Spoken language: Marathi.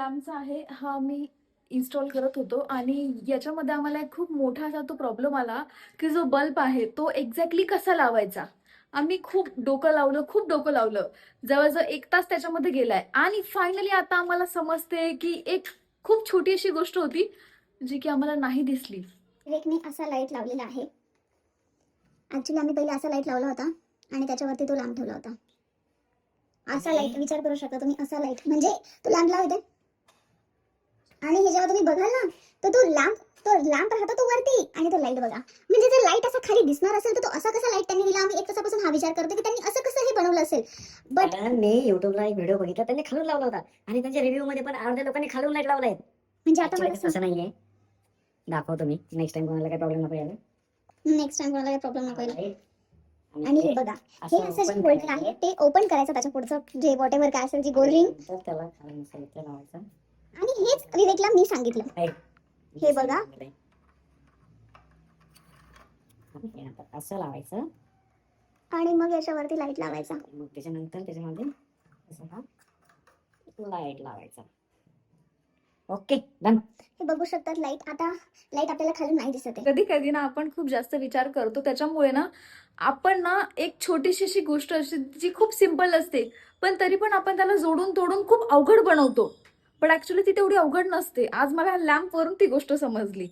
लॅम्पचा आहे हा मी इन्स्टॉल करत होतो आणि याच्यामध्ये आम्हाला एक खूप मोठा असा तो प्रॉब्लेम आला की जो बल्ब आहे तो एक्झॅक्टली कसा लावायचा. आम्ही खूप डोकं लावलं. जवळजवळ 1 तास त्याच्यामध्ये गेलाय आणि फायनली आता आम्हाला समजते की एक खूप छोटी अशी गोष्ट होती जी की आम्हाला नाही दिसली. विवेकने असा लाईट लावलेला आहे. ऍक्च्युली आम्ही पहिले असा लाईट लावला होता आणि त्याच्यावरती तो लॅम्प ठेवला होता. असा लाईट विचार करू शकता तुम्ही, असा लाईट म्हणजे तो लॅम्प लावते आणि हे जेव्हा तुम्ही बघाल ना तर तो लॅम्प राहतो तो वरती आणि तो लाईट बघा. म्हणजे जर लाईट असा खाली दिसणार असेल तर तो असा कसा लाईट त्यांनी दिला. आम्ही 1 तासापासून हा विचार करतो की त्यांनी असं कसं हे बनवलं असेल. बट कारण मी युट्यूबला एक व्हिडिओ बघितला, त्यांनी खालून लावला होता आणि त्यांच्या रिव्ह्यू मध्ये पण अर्ध्या लोकांनी खालून लाईट लावलाय. म्हणजे आता Actually मला तसं नाहीये. दाखवतो मी नेक्स्ट टाइम कोणाला काही प्रॉब्लेम नको यायला. नेक्स्ट टाइम कोणाला काही प्रॉब्लेम नको येईल. आणि आणि हे हे बघा, हे असं जे open होल्डर करायचं. आहे ते ओपन करायचं, त्याच्या पुढचं जे वॉट एव्हर काय असेल जी गोल्ड रिंग. नंतर त्याला खालून साईडला लावायचं. आणि हेच विवेकला मी सांगितलं. हे बघा. आणि हे आता असं लावायचं. आणि मग याच्यावरती लाईट लावायचा. मग त्याच्यानंतर त्याच्यामध्ये असं हा लाईट लावायचा. Okay done. हे बघू शकतात लाईट. आता लाईट आपल्याला खाली नाही दिसत आहे. कधी कधी ना आपण खूप जास्त विचार करतो त्याच्यामुळे ना आपण ना एक छोटीशी अशी गोष्ट असते जी खूप सिंपल असते पण तरी पण आपण त्याला जोडून तोडून खूप अवघड बनवतो. पण ऍक्च्युली ती तेवढी अवघड नसते. आज मला लॅम्प वरून ती गोष्ट समजली.